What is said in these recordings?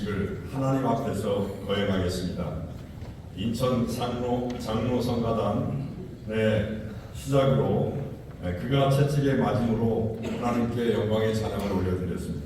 이걸 하나님 앞에서 거행하겠습니다. 인천 장로성가단의 시작으로 그가 채찍의 맞음으로 하나님께 영광의 찬양을 올려드렸습니다.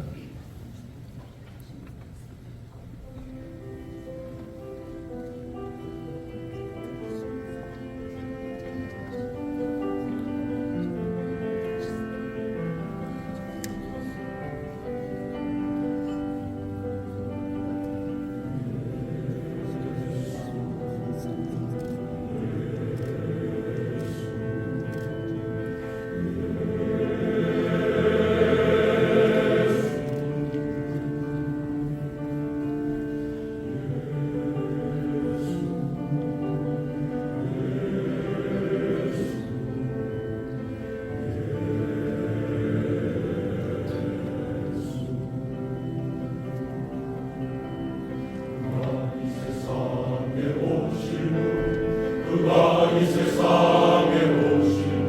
그가 이 세상에 오시는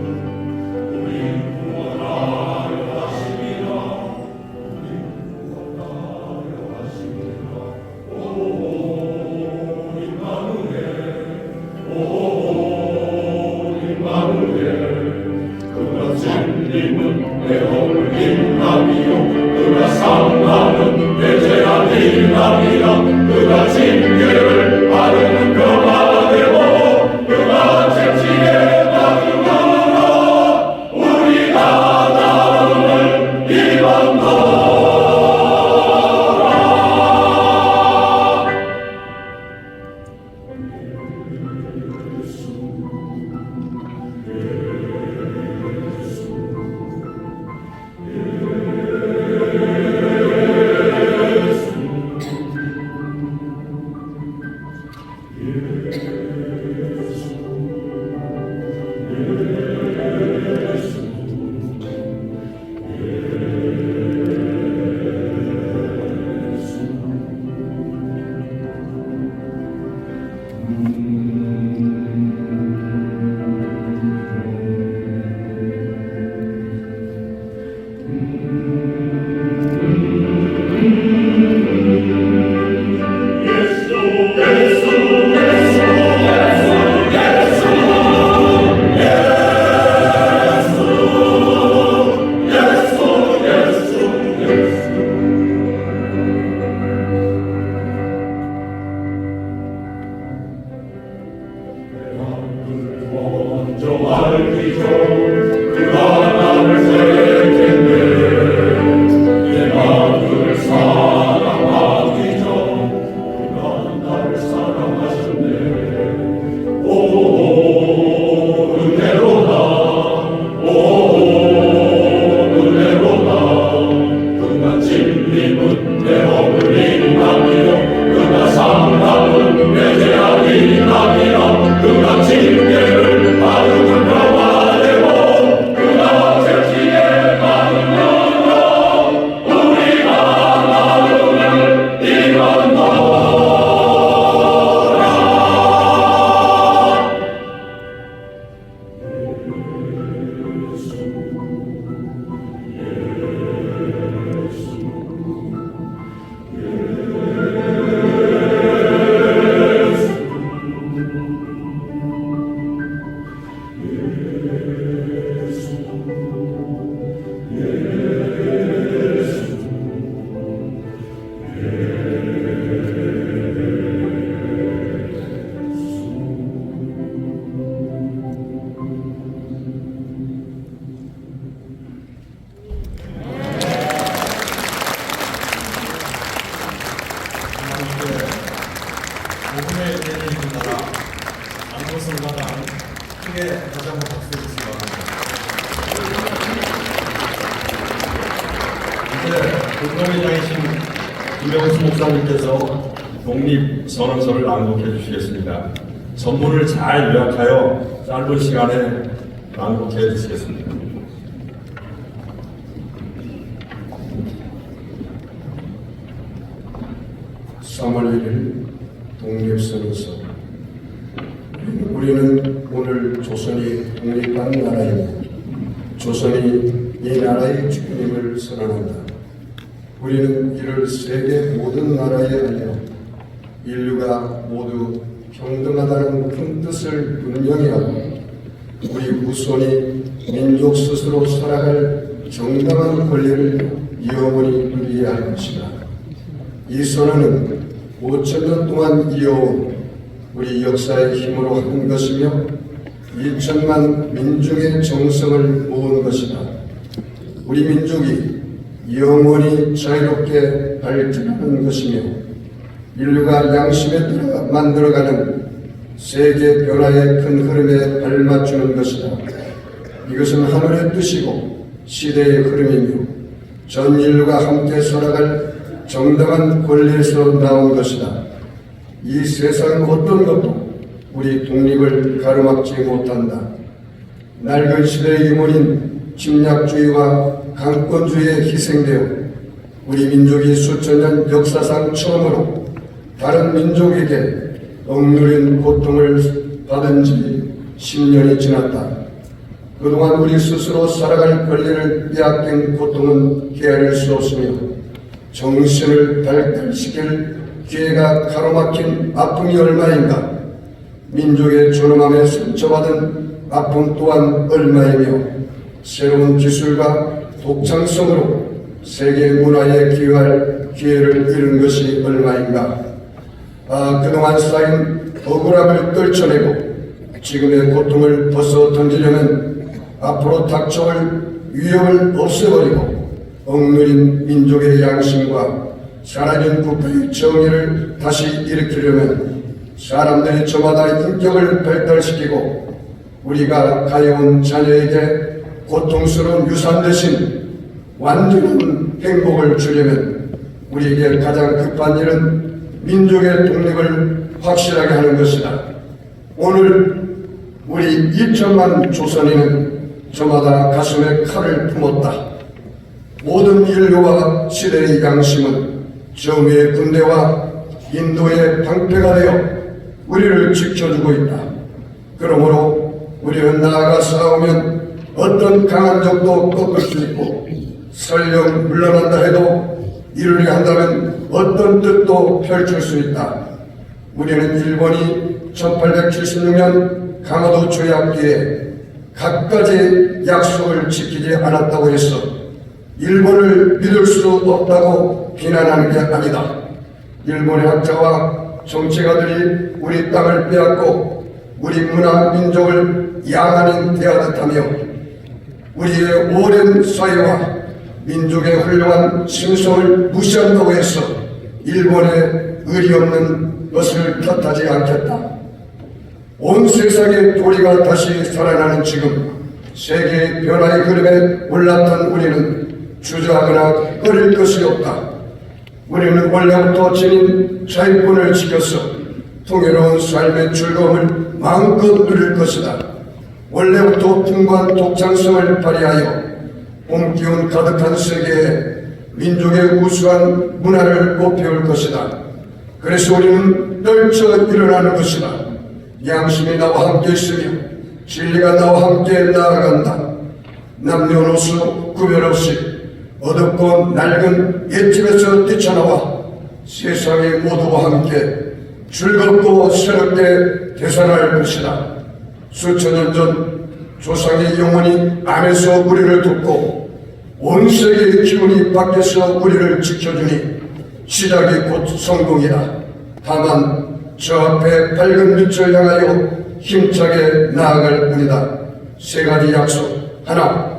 우리 구원하려 하심이라. 우리 구원하려 하심이라. 오 임마누엘, 오 임마누엘. 그가 진리는 내 허물 인남이요 그가 상하는 내 죄악 인남이라. 그가 징계를 받으는 병아가 되고 그가 채찍에 맞으므로 우리가 나음을 입었노라. 그가 나를 택했네. 내 마음을 사랑하기 전 그가 나를 사랑하셨네. 오 은혜로다, 오 은혜로다. 그가 진리는 내 허물 인남이요 그가 상함은 내 죄악 인남이라. 그가 징계를 받으면 병아가 되고 그가 채찍에 맞으므로 우리가 나음을 입었노라. 복음의 은혜를 입은 나라 장로성가단 크게 다시 한번 박수 주시기 바랍니다. 이제 공동회장이신 김병수 목사님께서 독립선언서를 낭독해 주시겠습니다. 전문을 잘 요약하여 짧은 시간에 낭독해 주시겠습니다. 사마리아를 독립선언서. 우리는 오늘 조선이 독립한 나라이고 조선이 이 나라의 주권임을 선언한다. 우리는 이를 세계 모든 나라에 알려 인류가 모두 평등하다는 큰 뜻을 분명히 하고 우리 후손이 민족 스스로 살아갈 정당한 권리를 영원히 누리게 할 것이다. 이 선언은 5,000년 동안 이어온 우리 역사의 힘으로 한 것이며 1천만 민중의 정성을 모은 것이다. 우리 민족이 영원히 자유롭게 발전하는 것이며 인류가 양심에 따라 만들어가는 세계 변화의 큰 흐름에 발맞추는 것이다. 이것은 하늘의 뜻이고 시대의 흐름이며 전 인류가 함께 살아갈 정당한 권리에서 나온 것이다. 이 세상 어떤 것도 우리 독립을 가로막지 못한다. 낡은 시대의 유물인 침략주의와 강권주의에 희생되어 우리 민족이 수천 년 역사상 처음으로 다른 민족에게 억누른 고통을 받은 지 10년이 지났다. 그동안 우리 스스로 살아갈 권리를 빼앗긴 고통은 헤아릴 수 없으며 정신을 발달시킬 기회가 가로막힌 아픔이 얼마인가. 민족의 존엄함에 상처받은 아픔 또한 얼마이며 새로운 기술과 독창성으로 세계 문화에 기여할 기회를 잃은 것이 얼마인가. 그동안 쌓인 억울함을 떨쳐내고 지금의 고통을 벗어 던지려면 앞으로 닥쳐올 위협을 없애버리고 억누린 민족의 양심과 사라진 국가의 정의를 다시 일으키려면 사람들이 저마다 인격을 발달시키고 우리가 가져온 자녀에게 고통스러운 유산 대신 완전한 행복을 주려면 우리에게 가장 급한 일은 민족의 독립을 확실하게 하는 것이다. 오늘 우리 2천만 조선인은 저마다 가슴에 칼을 품었다. 모든 인류와 시대의 양심은 정의의 군대와 인도의 방패가 되어 우리를 지켜주고 있다. 그러므로 우리는 나아가 싸우면 어떤 강한 적도 꺾을 수 있고 설령 물러난다 해도 이루려 한다면 어떤 뜻도 펼칠 수 있다. 우리는 일본이 1876년 강화도 조약기에 갖가지 약속을 지키지 않았다고 해서 일본을 믿을 수 없다고 비난하는 게 아니다. 일본의 학자와 정치가들이 우리 땅을 빼앗고 우리 문화 민족을 양안히 대하듯하며 우리의 오랜 사회와 민족의 훌륭한 신성을 무시한다고 해서 일본의 의리 없는 것을 탓하지 않겠다. 온 세상의 도리가 다시 살아나는 지금 세계의 변화의 흐름에 올랐던 우리는 주저하거나 꺼릴 것이 없다. 우리는 원래부터 지닌 자유권을 지켜서 풍요로운 삶의 즐거움을 마음껏 누릴 것이다. 원래부터 풍부한 독창성을 발휘하여 봄기운 가득한 세계에 민족의 우수한 문화를 꽃피울 것이다. 그래서 우리는 떨쳐 일어나는 것이다. 양심이 나와 함께 있으며 진리가 나와 함께 나아간다. 남녀노소 구별 없이 어둡고 낡은 옛집에서 뛰쳐나와 세상의 모두와 함께 즐겁고 새롭게 되살아날 것이다. 수천 년 전 조상의 영혼이 안에서 우리를 돕고 온 세계의 기운이 밖에서 우리를 지켜주니 시작이 곧 성공이다. 다만 저 앞에 밝은 빛을 향하여 힘차게 나아갈 뿐이다. 세 가지 약속. 하나,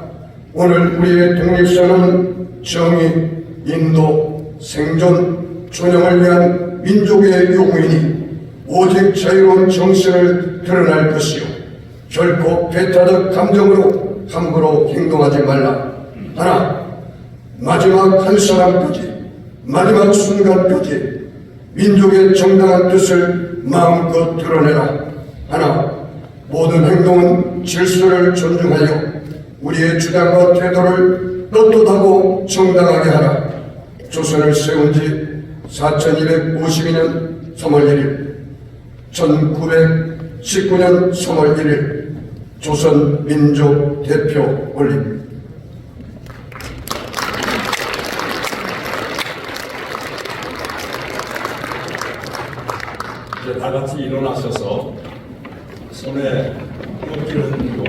오늘 우리의 독립선언은 정의, 인도, 생존, 존영을 위한 민족의 요구이니 오직 자유로운 정신을 드러날 것이요 결코 배타적 감정으로 함부로 행동하지 말라. 하나, 마지막 한 사람까지, 마지막 순간까지 민족의 정당한 뜻을 마음껏 드러내라. 하나, 모든 행동은 질서를 존중하여 우리의 주장과 태도를 떳떳하고 정당하게 하라. 조선을 세운 지 4252년 3월 1일, 1919년 3월 1일 조선 민족 대표 올림. 이제 다 같이 일어나셔서 손에 꽃길을 흔들고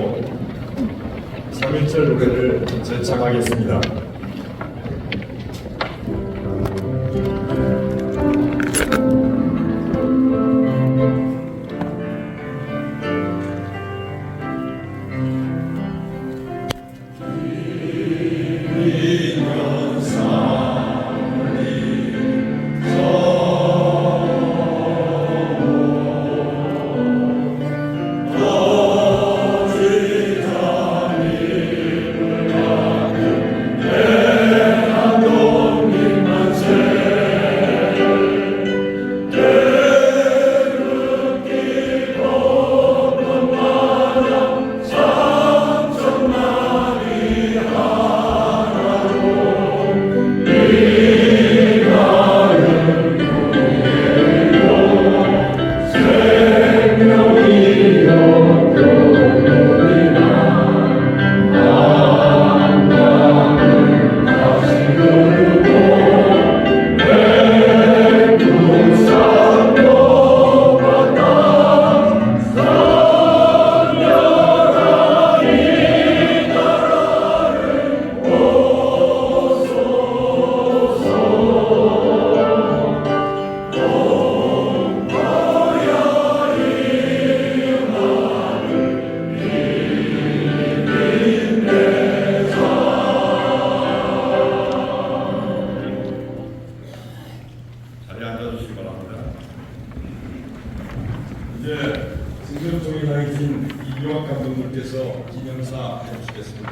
3.1절 노래를 제창하겠습니다. 자리에 앉아주시기 바랍니다. 이제 승전총회 당이신 이규학 감독님께서 기념사 해주시겠습니다.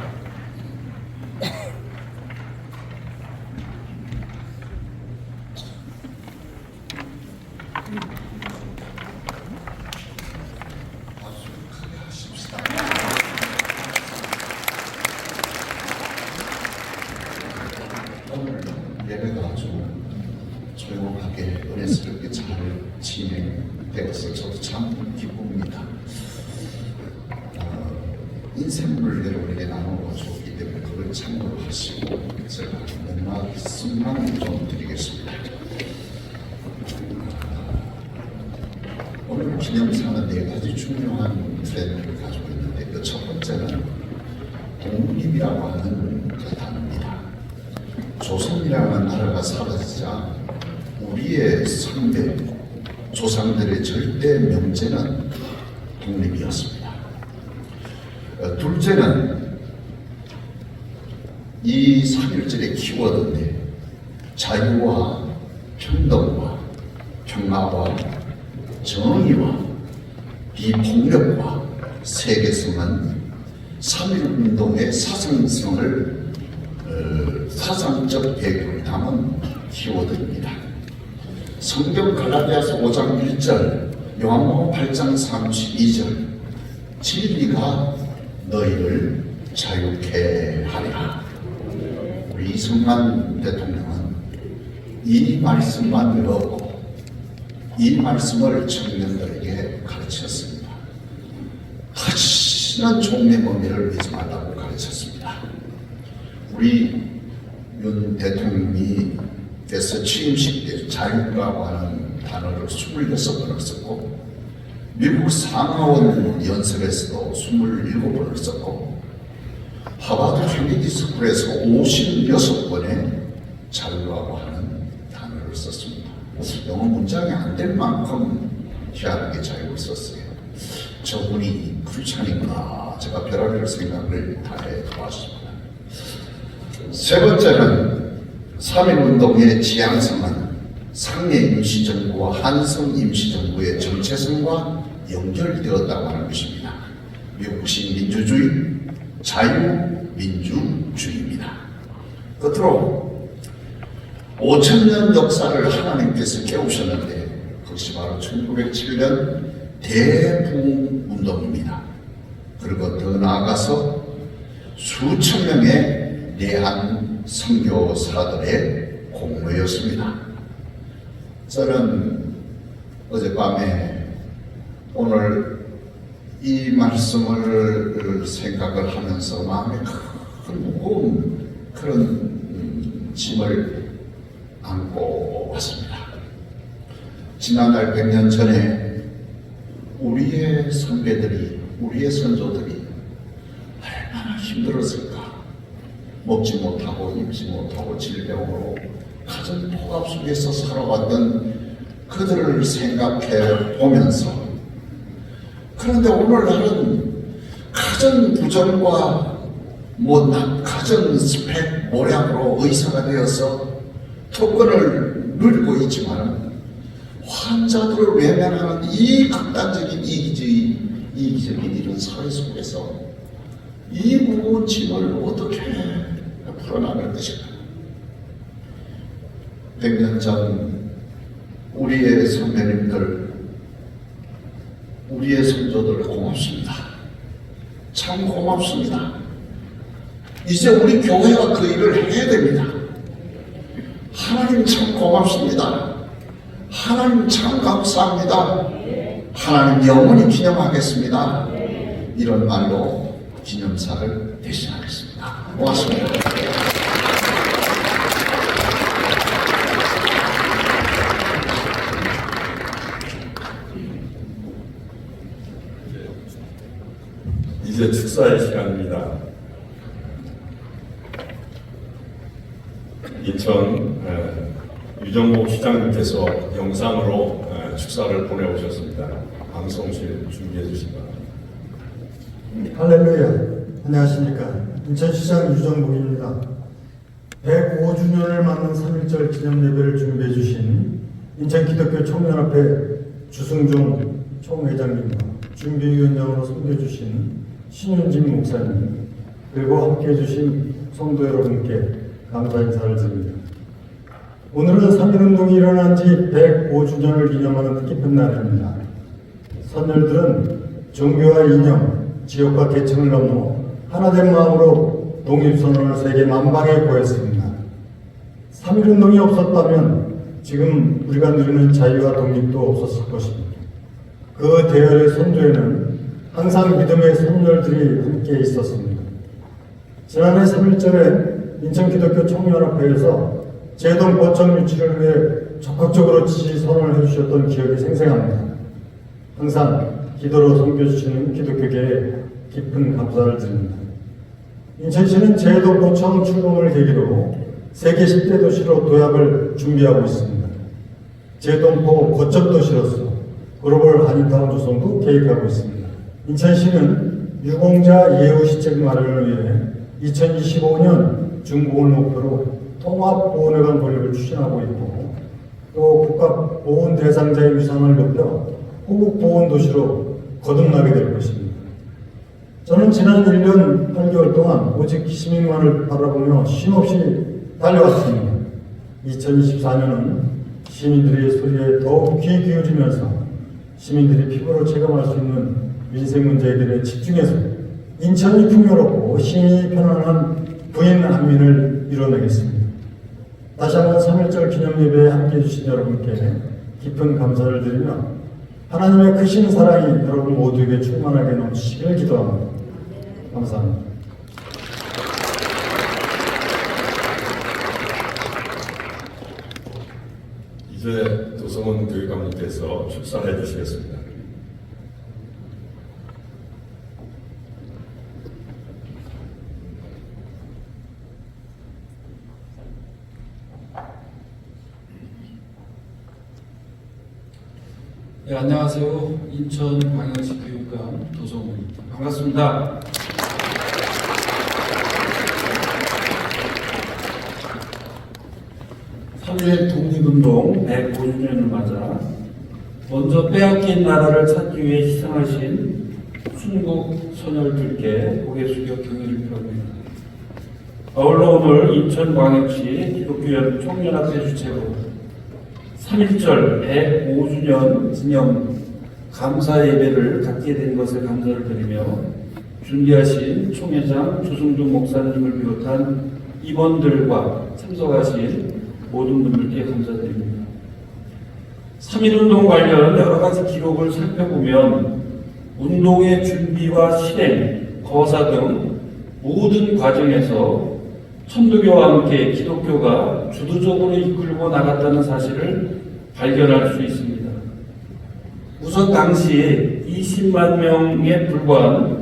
오늘 예배가 아주 조용하게 은혜스럽게 잘 진행되어서 저도 참 기쁩니다. 인생을 여러분에게 나누어 줬기 때문에 그걸 참고하시고 제가 몇 말씀만 좀 드리겠습니다. 오늘 기념사는 네 가지 중요한 트렌드를 가지고 있는데 그 첫 번째는 독립이라고 하는 그 단어입니다. 조선이라는 나라가 사라지자 우리의 상대 조상들의 절대 명제는 독립이었습니다. 둘째는 이 3.1절의 키워드인데 자유와 평등과 평화와 정의와 비폭력과 세계성은 3.1운동의 사상적 배경을 담은 키워드입니다. 성경 갈라디아서 5장 1절, 요한복음 8장 32절, 진리가 너희를 자유케 하리라. 우리 이승만 대통령은 이 말씀만 외웠고 이 말씀을 청년들에게 가르쳤습니다. 확실한 종의 범위를 믿지 말라고 가르쳤습니다. 우리 윤 대통령이 께서 취임식 때 자유라고 하는 단어를 26번을 썼고 미국 상하원 연설에서도 27번을 썼고 하버드 케네디 스쿨에서 56번의 자유라고 하는 단어를 썼습니다. 영어 문장이 안 될 만큼 희한하게 자유를 썼어요. 저분이 크리스찬인가 제가 별의별 생각을 다해 보았습니다. 세 번째는 3.1운동의 지향성은 상해 임시정부와 한성 임시정부의 정체성과 연결되었다고 하는 것입니다. 미국식 민주주의, 자유민주주의입니다. 끝으로 5,000년 역사를 하나님께서 깨우셨는데 그것이 바로 1907년 대붕운동입니다. 그리고 더 나아가서 수천 명의 내한 선교사들의 공로였습니다. 저는 어젯밤에 오늘 이 말씀을 생각을 하면서 마음에 큰 무거운 그런 짐을 안고 왔습니다. 지난날 100년 전에 우리의 선배들이, 우리의 선조들이 얼마나 힘들었을까. 먹지 못하고 입지 못하고 질병으로 가정 폭압 속에서 살아왔던 그들을 생각해 보면서, 그런데 오늘날은 가정 부정과 가정 스펙 모략으로 의사가 되어서 특권을 누리고 있지만 환자들을 외면하는 이 극단적인 이기적인 이런 사회 속에서 이 무거운 짐을 어떻게 풀어나갈 것인가. 100년 전 우리의 선배님들, 우리의 선조들 고맙습니다. 참 고맙습니다. 이제 우리 교회가 그 일을 해야 됩니다. 하나님 참 고맙습니다. 하나님 참 감사합니다. 하나님 영원히 기념하겠습니다. 이런 말로 기념사를 대신하겠습니다. 고맙습니다. 이제 축사의 시간입니다. 인천 유정복 시장님께서 영상으로 축사를 보내오셨습니다. 방송실 준비해 주시기 바랍니다. 할렐루야. 안녕하십니까. 인천시장 유정복입니다. 105주년을 맞는 3.1절 기념 예배를 준비해 주신 인천기독교 청년협회 주승중 총회장님과 준비위원장으로 섬겨주신 신윤진 목사님, 그리고 함께해 주신 성도 여러분께 감사 인사를 드립니다. 오늘은 3.1운동이 일어난 지 105주년을 기념하는 뜻깊은 날입니다. 선열들은 종교와 이념, 지역과 계층을 넘어 하나된 마음으로 독립선언을 세계 만방에 보였습니다. 3.1운동이 없었다면 지금 우리가 누리는 자유와 독립도 없었을 것입니다. 그 대열의 선두에는 항상 믿음의 선열들이 함께 있었습니다. 지난해 3.1절에 인천기독교 청년협회에서 제동 거점 유치를 위해 적극적으로 지지선언을 해주셨던 기억이 생생합니다. 항상 기도로 섬겨주시는 기독교계에 깊은 감사를 드립니다. 인천시는 제동 거점 출범을 계기로 세계 10대 도시로 도약을 준비하고 있습니다. 제동포 거점 도시로서 글로벌 한인타운 조성도 계획하고 있습니다. 인천시는 유공자 예우 시책 마련을 위해 2025년 중공을 목표로 통합보훈회관 건립을 추진하고 있고, 또 국가보훈 대상자의 위상을 높여 호국보훈도시로 거듭나게 될 것입니다. 저는 지난 1년 8개월 동안 오직 시민만을 바라보며 쉼없이 달려왔습니다. 2024년은 시민들의 소리에 더욱 귀 기울이면서 시민들이 피부로 체감할 수 있는 민생 문제들에 집중해서 인천이 풍요롭고 시민이 편안한 부인 안민을 이뤄내겠습니다. 다시 한번 3.1절 기념예배에 함께해 주신 여러분께 깊은 감사를 드리며 하나님의 크신 사랑이 여러분 모두에게 충만하게 넘치기를 기도합니다. 감사합니다. 이제 도성원 교육감님께서 축사를 해주시겠습니다. 네, 안녕하세요. 인천광역시 교육감 도성훈입니다. 반갑습니다. (3.1) 독립운동 105주년을 맞아 먼저 빼앗긴 나라를 찾기 위해 희생하신 순국 선열들께 고개 숙여 경의를 표합니다. 아울러 오늘 인천광역시 기독교 청년협회 주최로 3.1절 105주년 기념 감사 예배를 갖게 된 것에 감사를 드리며 준비하신 총회장 주승중 목사님을 비롯한 임원들과 참석하신 모든 분들께 감사드립니다. 3.1운동 관련 여러 가지 기록을 살펴보면 운동의 준비와 실행, 거사 등 모든 과정에서 천주교와 함께 기독교가 주도적으로 이끌고 나갔다는 사실을 발견할 수 있습니다. 우선 당시 20만 명에 불과한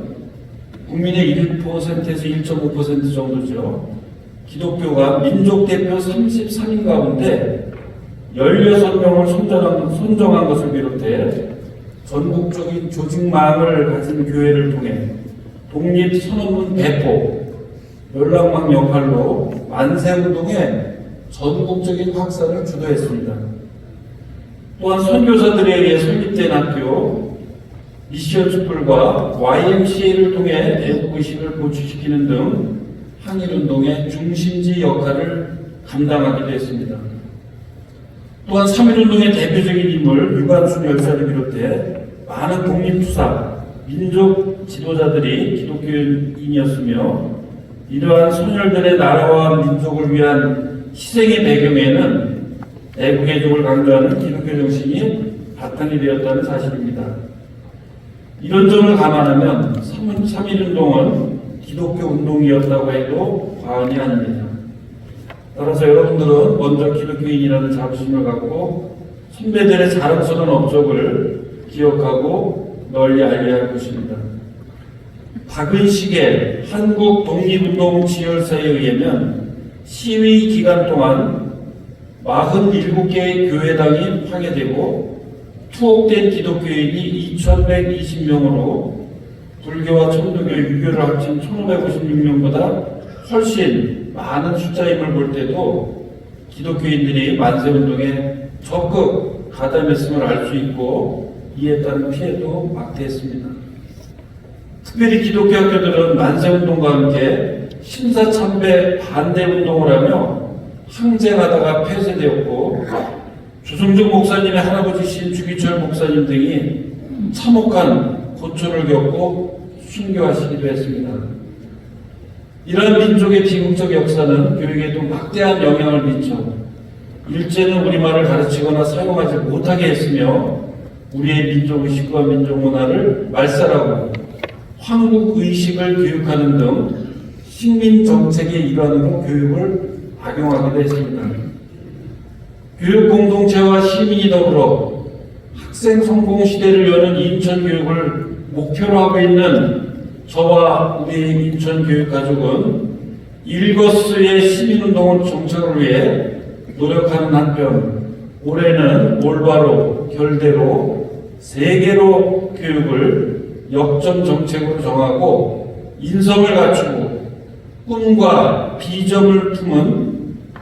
국민의 1%에서 1.5% 정도죠. 기독교가 민족대표 33인 가운데 16명을 선정한 것을 비롯해 전국적인 조직망을 가진 교회를 통해 독립선언문 배포, 연락망 역할로 만세운동의 전국적인 확산을 주도했습니다. 또한 선교사들에 의해 설립된 학교, 미션스쿨과 YMCA를 통해 애국의식을 고취시키는 등 항일운동의 중심지 역할을 감당하기도 했습니다. 또한 3.1운동의 대표적인 인물 유관순 열사를 비롯해 많은 독립투사, 민족 지도자들이 기독교인이었으며 이러한 소녀들의 나라와 민족을 위한 희생의 배경에는 애국애족을 강조하는 기독교 정신이 바탕이 되었다는 사실입니다. 이런 점을 감안하면 3.1운동은 기독교 운동이었다고 해도 과언이 아닙니다. 따라서 여러분들은 먼저 기독교인이라는 자부심을 갖고 선배들의 자랑스러운 업적을 기억하고 널리 알려야 할 것입니다. 박은식의 한국 독립운동 지열사에 의하면 시위 기간 동안 47개의 교회당이 파괴되고 투옥된 기독교인이 2120명으로 불교와 천주교, 유교를 합친 1556명보다 훨씬 많은 숫자임을 볼 때도 기독교인들이 만세운동에 적극 가담했음을 알 수 있고 이에 따른 피해도 막대했습니다. 특별히 기독교 학교들은 만세운동과 함께 신사참배 반대운동을 하며 항쟁하다가 폐쇄되었고 조승종 목사님의 할아버지신 주기철 목사님 등이 참혹한 고초를 겪고 순교하시기도 했습니다. 이러한 민족의 비극적 역사는 교육에도 막대한 영향을 미쳐 일제는 우리말을 가르치거나 사용하지 못하게 했으며 우리의 민족의식과 민족문화를 말살하고 황국의식을 교육하는 등 식민정책의 일환으로 교육을 악용하기도 했습니다. 교육공동체와 시민이 더불어 학생 성공 시대를 여는 인천교육을 목표로 하고 있는 저와 우리 인천교육가족은 일거수의 시민운동을 정착을 위해 노력하는 한편 올해는 올바로 결대로 세계로 교육을 역점 정책으로 정하고 인성을 갖추고 꿈과 비전을 품은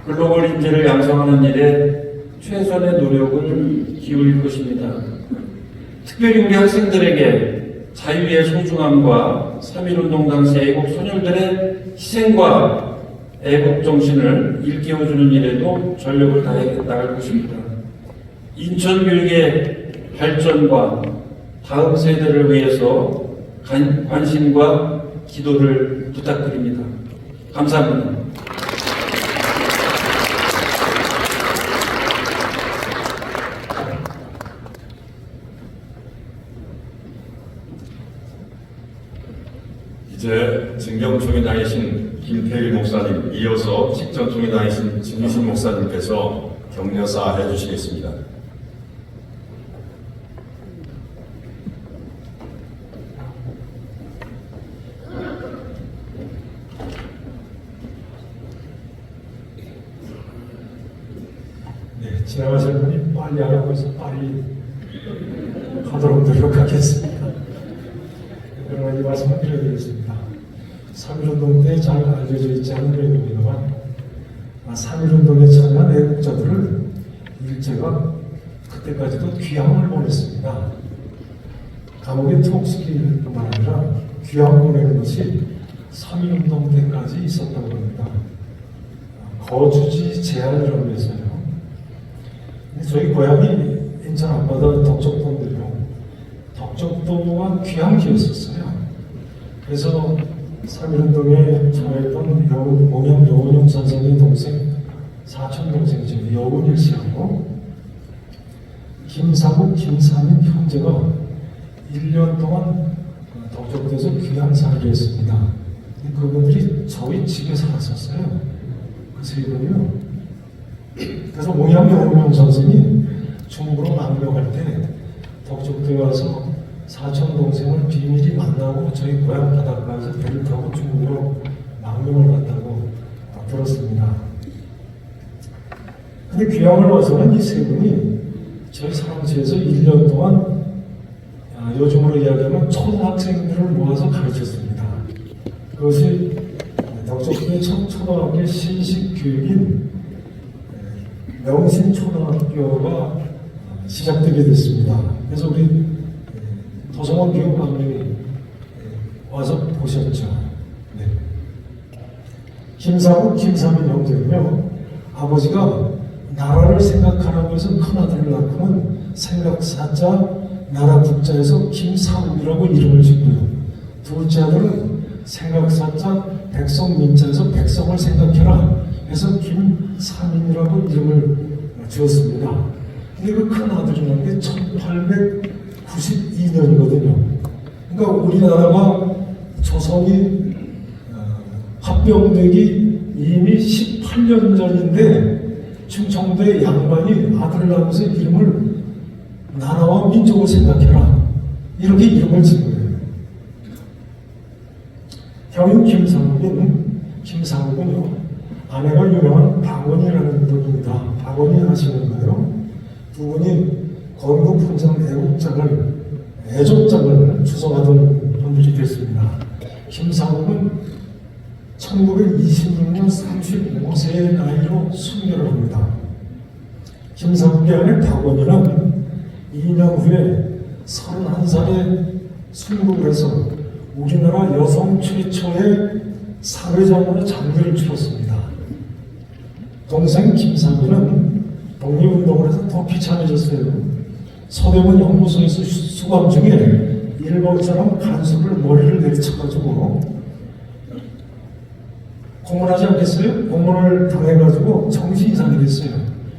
글로벌 인재를 양성하는 일에 최선의 노력을 기울일 것입니다. 특별히 우리 학생들에게 자유의 소중함과 3.1운동 당시 애국 소녀들의 희생과 애국 정신을 일깨워주는 일에도 전력을 다해 나갈 것입니다. 인천교육의 발전과 다음 세대를 위해서 관심과 기도를 부탁드립니다. 감사합니다. 이제 증경총회 다니신 김태일 목사님, 이어서 식전총회 다니신 진미신 목사님께서 격려사 해주시겠습니다. 네, 지나가실 분이 빨리 하라고 해서 빨리 하도록 노력하겠습니다. 여러 가지 말씀을 드려드리겠습니다. 3.1운동 때 잘 알려져 있지 않은 내용입니다만 3.1운동에 참여한 애국자들을 일제가 그때까지도 귀향을 보냈습니다. 감옥에 투옥시킬 뿐만 아니라 귀향 보내는 것이 3.1운동 때까지 있었다고 합니다. 거주지 제한이라고 해서요. 저희 고향이 인천 앞바다 덕적도인데요. 덕적도가 귀향지였었어요. 그래서 3.1운동에 참여했던 몽양 여운용 선생의 동생, 사촌 동생이죠. 여운일 씨하고 김사국, 김사민 형제가 1년 동안 덕적도에서 귀향살이를 했습니다. 그분들이 저희 집에 살았었어요. 그 세 분이요. 그래서 몽양 여운용 선생이 중국으로 망명할 때 덕적도에 와서 사촌 동생을 비밀히 만나고 저희 고향 바닷가에서 배를 타고 중국으로 망명을 갔다고 들었습니다. 근데 귀향을 와서는 이 세 분이 저희 사랑제에서 1년 동안 요즘으로 이야기하면 초등학생들을 모아서 가르쳤습니다. 그것이 덕적도의 첫 초등학교 신식 교육인 명신초등학교가 시작되게 됐습니다. 그래서 우리 도성원 교육감님이 와서 보셨죠. 네. 김상욱, 김삼인 형제는요, 아버지가 나라를 생각하라고 해서 큰아들을 낳고는 생각사자 나라 국자에서 김상욱이라고 이름을 짓고요. 둘째 아들은 생각사자 백성민자에서 백성을 생각해라 해서 김삼인이라고 이름을 지었습니다. 근데 그 큰아들이 낳은 게 1892년이거든요. 그러니까 우리나라가 조선이 합병되기 이미 18년 전인데 충청도의 양반이 아들을 낳으면서 이름을 나라와 민족을 생각해라 이렇게 이름을 지은 거예요. 형인 김상욱은요 아내가 유명한 박원이라는 분입니다. 박원이 하시는 거예요. 두 분이 건국훈장 애족장을 주성하던 분들이 됐습니다. 김상욱은 1926년 35세의 나이로 순교를 합니다. 김상욱의 아내 박원이는 2년 후에 31살에 순국을 해서 우리나라 여성 최초의 사회장으로 장기를 치렀습니다. 동생 김삼인은 독립운동을 해서 더 비참해졌어요. 서대문 연구소에서 수감 중에 일본사람 간수를 머리를 내리쳐가지고 고문하지 않겠어요? 고문을 당해가지고 정신 이상이 됐어요.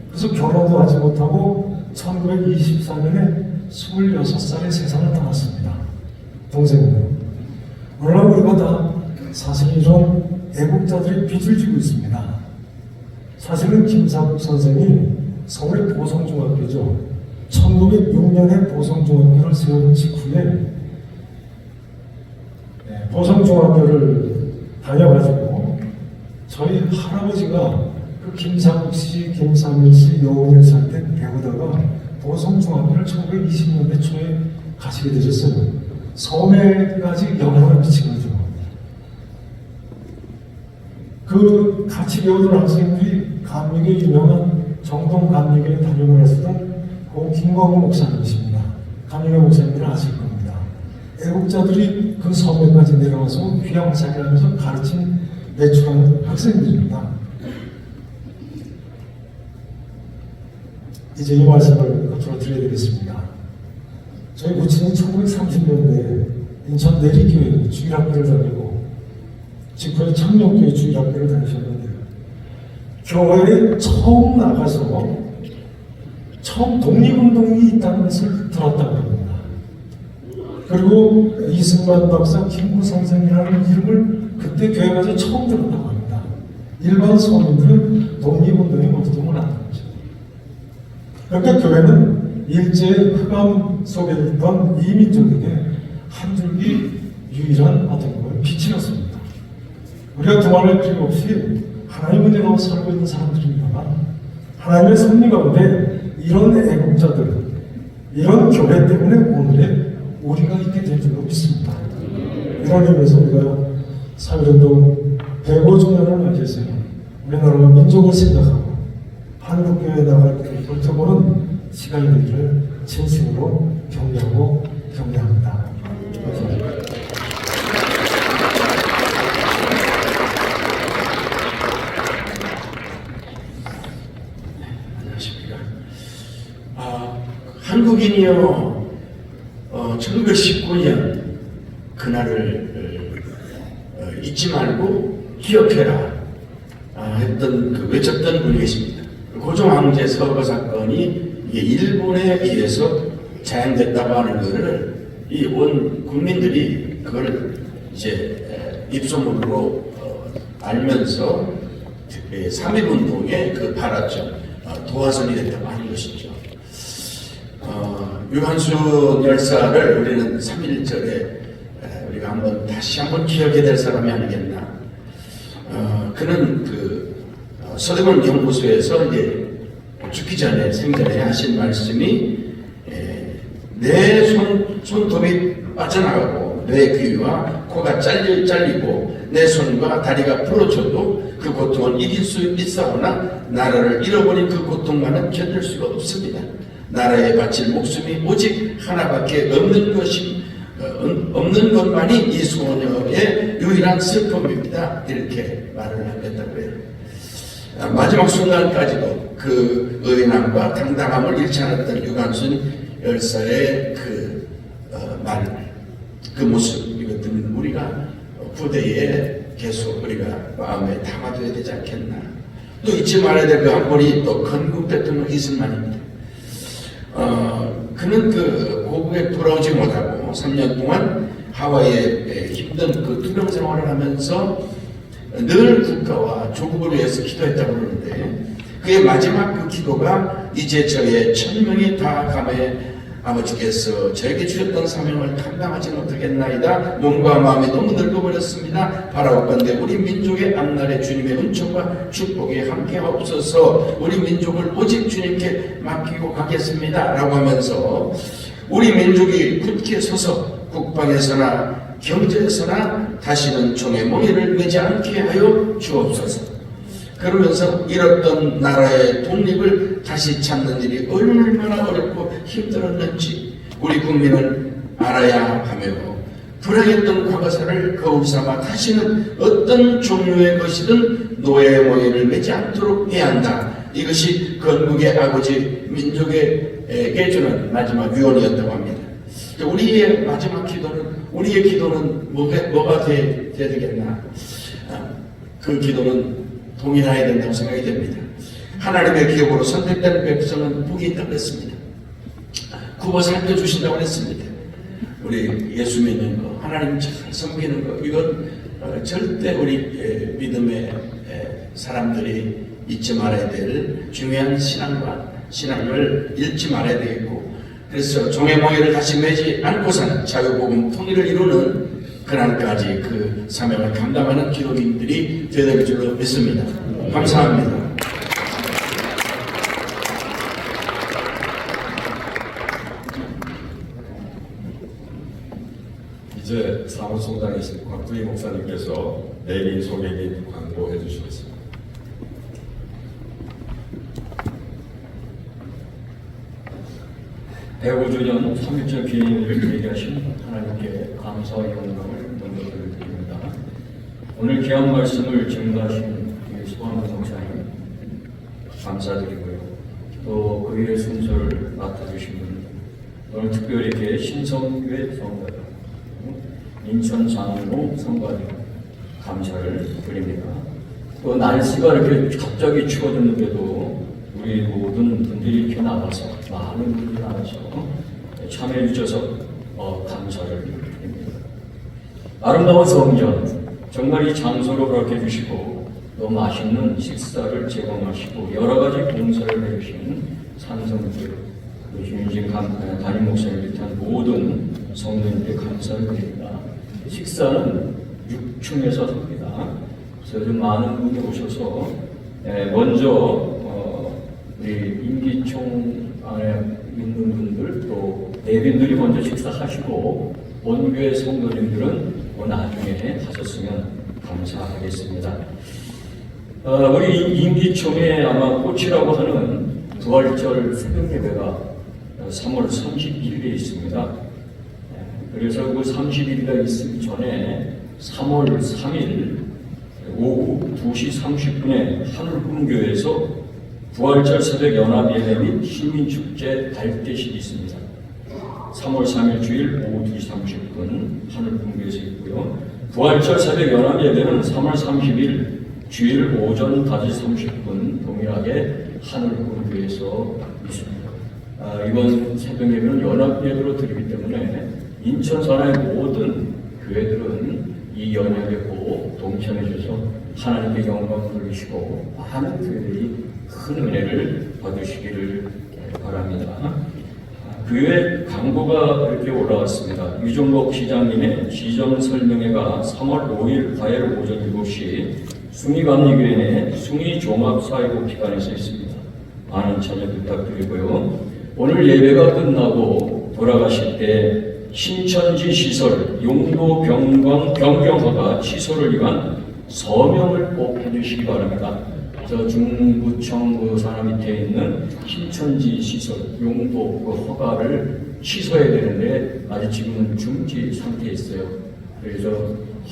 그래서 결혼도 하지 못하고 1924년에 26살에 세상을 떠났습니다. 동생은요. 물론 우리가 다 사실 이런 애국자들의 빚을 지고 있습니다. 사실은 김상욱 선생이 서울의 보성중학교죠. 1906년에 보성중학교를 세운 직후에 보성중학교를 다녀가지고 저희 할아버지가 그 김상욱 씨, 김삼일 씨, 여운일 씨한테 배우다가 보성중학교를 1920년대 초에 가시게 되셨어요. 섬에까지 영향을 미친 거죠. 그 같이 배우던 학생들이 감리교에 유명한 정동 감리교에 단용을 했었던 고 김광우 목사님이십니다. 감리교 목사님들은 아실 겁니다. 애국자들이 그 섬에까지 내려와서 귀향살이를 하면서 가르친 매출하는 학생들입니다. 이제 이 말씀을 앞으로 드려야 되겠습니다. 저희 부친이 1930년대에 인천 내리교회 주일학교를 다니고 직후에 창녕교회 주일학교를 다니셨는데요. 교회에 처음 나가서 처음 독립운동이 있다는 것을 들었다고 합니다. 그리고 이승만 박사, 김구 선생이라는 이름을 그때 교회 가서 처음 들었다고 합니다. 일반 서민들은 독립운동이 뭔지도 몰랐던 거죠. 그러니까 교회는 일제의 흑암 속에 있던 이민족에게 한 줄기 유일한 어떤 빛이었습니다. 우리가 두말할 필요 없이 하나님 은혜 가운데 살고 있는 사람들입니다만 하나님의 섭리 가운데 이런 애국자들, 이런 교회 때문에 오늘의 우리가 있게 될 줄로 믿습니다. 이런 의미에서 우리가 3.1운동 105주년을 맞이해서 우리나라와 민족을 생각하고 한국교회에 나갈 길을 돌펴보는 시간이 되기를 진심으로 격려하고 격려합니다. 감사합니다. 안녕하십니까. 한국인이요, 1919년 그날을 잊지 말고 기억해라 했던 그 외쳤던 분이 계십니다. 고종황제 서거 사건이 이게 일본에 의해서 자행됐다고 하는 것을 이 온 국민들이 그걸 이제 입소문으로 알면서 3.1운동에 그 발았죠. 도화선이 됐다고 하는 것이죠. 유한순 열사를 우리는 3.1절에 우리가 다시 한번 기억해야 될 사람이 아니겠나. 그는 서대문 연구소에서 이제 죽기 전에 생전에 하신 말씀이 내 손톱이 빠져나가고 내 귀와 코가 잘리고 내 손과 다리가 부러져도 그 고통은 이길 수 있사오나 나라를 잃어버린 그 고통만은 견딜 수가 없습니다. 나라에 바칠 목숨이 오직 하나밖에 없는 것만이 이 소녀의 유일한 슬픔입니다. 이렇게 말을 했다고 해요. 마지막 순간까지도 그 의인함과 당당함을 잃지 않았던 유한순 열사의 그 모습, 이것들은 우리가 부대에 계속 우리가 마음에 담아둬야 되지 않겠나. 또 잊지 말아야 될 그 한 분이 또 건국 대통령 이승만입니다. 그는 고국에 돌아오지 못하고 3년 동안 하와이에 힘든 투병 생활을 하면서 늘 국가와 조국을 위해서 기도했다고 그러는데 그의 마지막 기도가 이제 저의 천명이 다 감에 아버지께서 저에게 주셨던 사명을 감당하지 못하겠나이다. 몸과 마음이 너무 늙어버렸습니다. 바라옵건대 우리 민족의 앞날에 주님의 은총과 축복이 함께하옵소서. 우리 민족을 오직 주님께 맡기고 가겠습니다. 라고 하면서 우리 민족이 굳게 서서 국방에서나 경제에서나 다시는 종의 멍에를 매지 않게 하여 주옵소서. 그러면서 잃었던 나라의 독립을 다시 찾는 일이 얼마나 어렵고 힘들었는지 우리 국민은 알아야 하며 불행했던 과거사를 거울 삼아 다시는 어떤 종류의 것이든 노예의 멍에를 매지 않도록 해야 한다. 이것이 건국의 아버지 민족에게 주는 마지막 유언이었다고 합니다. 우리의 마지막 기도는, 우리의 기도는 뭐가 돼야 되겠나? 그 기도는 동일해야 된다고 생각이 됩니다. 하나님의 기업으로 선택된 백성은 복이 있다고 했습니다. 굽어 살펴주신다고 했습니다. 우리 예수 믿는 거, 하나님 잘 섬기는 거, 이건 절대 우리 믿음의 사람들이 잊지 말아야 될 중요한 신앙을 잃지 말아야 되겠고, 그래서 종의 멍에를 다시 매지 않고서는 자유복음 통일을 이루는 그날까지 그 사명을 감당하는 기독인들이 되어야 될 줄로 믿습니다. 감사합니다. 이제 사무총장이신 곽두희 목사님께서 내린 소개 및 광고해 주시겠습니다. 대구주년 3.1절 기념일을 계기하신 하나님께 감사와 영광을 넘겨드립니다. 오늘 귀한 말씀을 증거하신 소환 목사님 감사드리고요. 또 그 위에 순서를 맡아주신 분, 오늘 특별히 이렇게 신성교회 성가대, 인천 장로 성가대 감사를 드립니다. 또 날씨가 이렇게 갑자기 추워졌는데도 우리 모든 분들이 이렇게 나와서, 많은 분들이 나와서 참여해 주셔서 감사를 드립니다. 아름다운 성전, 정말 이 장소를 허락해 주시고 또 맛있는 식사를 제공하시고 여러 가지 봉사를 해주신 산성교회, 윤진 담임 목사님을 비롯한 모든 성도님께 감사를 드립니다. 식사는 6층에서 합니다. 그래서 좀 많은 분이 오셔서 먼저 우리 임기총 안에 있는 분들 또 내빈들이 먼저 식사하시고 본교회 성도님들은 나중에 하셨으면 감사하겠습니다. 우리 임기총에 아마 꽃이라고 하는 부활절 새벽 예배가 3월 31일에 있습니다. 그래서 그 30일이 있기 전에 3월 3일 오후 2시 30분에 하늘훈교에서 부활절 새벽 연합예배 및 시민축제 발대식이 있습니다. 3월 3일 주일 오후 2시 30분 하늘훈교에서 있고요. 부활절 새벽 연합예배는 3월 30일 주일 오전 5시 30분 동일하게 하늘훈교에서 있습니다. 이번 새벽 예배는 연합예배로 드리기 때문에 인천 산하의 모든 교회들은 이 연합에 꼭 동참해 주셔서 하나님께 영광을 돌리시고 많은 교회들이 큰 은혜를 받으시기를 바랍니다. 그 외 광고가 이렇게 올라왔습니다. 유종복 시장님의 지정 설명회가 3월 5일 화요일 오전 7시 숭이감리교회 숭이종합사회복지관에서 있습니다. 많은 참여 부탁드리고요. 오늘 예배가 끝나고 돌아가실 때 신천지 시설 용도 변경허가 취소를 위한 서명을 꼭 해주시기 바랍니다. 저 중구청 그 산하 밑에 있는 신천지 시설 용도 그 허가를 취소해야 되는데 아직 지금은 중지 상태에 있어요. 그래서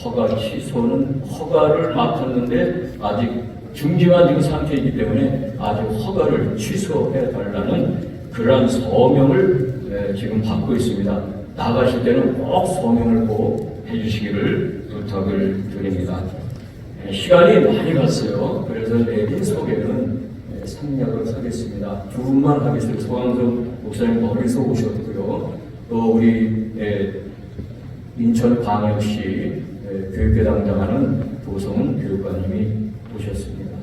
허가 취소는 허가를 맡았는데 아직 중지가 된 상태이기 때문에 아직 허가를 취소해 달라는 그러한 서명을 지금 받고 있습니다. 나가실 때는 꼭 서명을 꼭 해주시기를 부탁을 드립니다. 시간이 많이 갔어요. 그래서 내빈 소개는 생략을 하겠습니다. 두 분만 하겠습니다. 소강석 목사님 멀리서 오셨고요. 또 우리 인천광역시 교육계 담당하는 도성은 교육관님이 오셨습니다.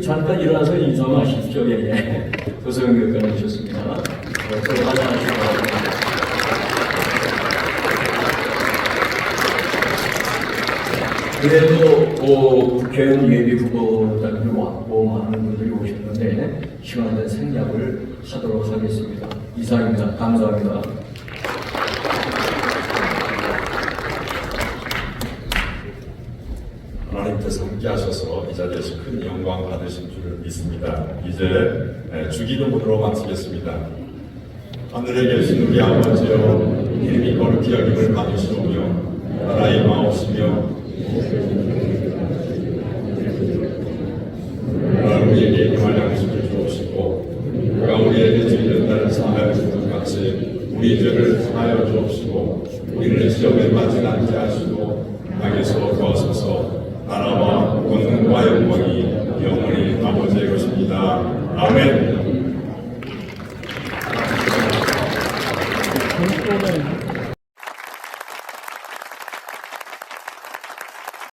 잠깐 일어나서 인사하십시오. 예. 도성 교육관님 오셨습니다. 또 환영하시기 바랍니다. 그래도 국회의원 예비 후보자들이 왔고 많은 분들이 오셨는데 시간 된 생략을 하도록 하겠습니다. 이상입니다. 감사합니다. 하나님께서 함께 하셔서 이 자리에서 큰 영광 받으신 줄 믿습니다. 이제 주기도문으로 마치겠습니다. 하늘에 계신 우리 아버지여, 이름이 거룩히 여김을 받으시오며 나라의 마옵시며 우리에게 구할 양식을 주옵시고 우리가 우리에게 죄를 따른 사하여 준 것 같이 우리 죄를 사하여 주옵시고 우리를 시험에 빠지지 않게 하시고 악에서 도와소서. 나라와 권능과 영광이 영원히 아버지의 것입니다. 아멘.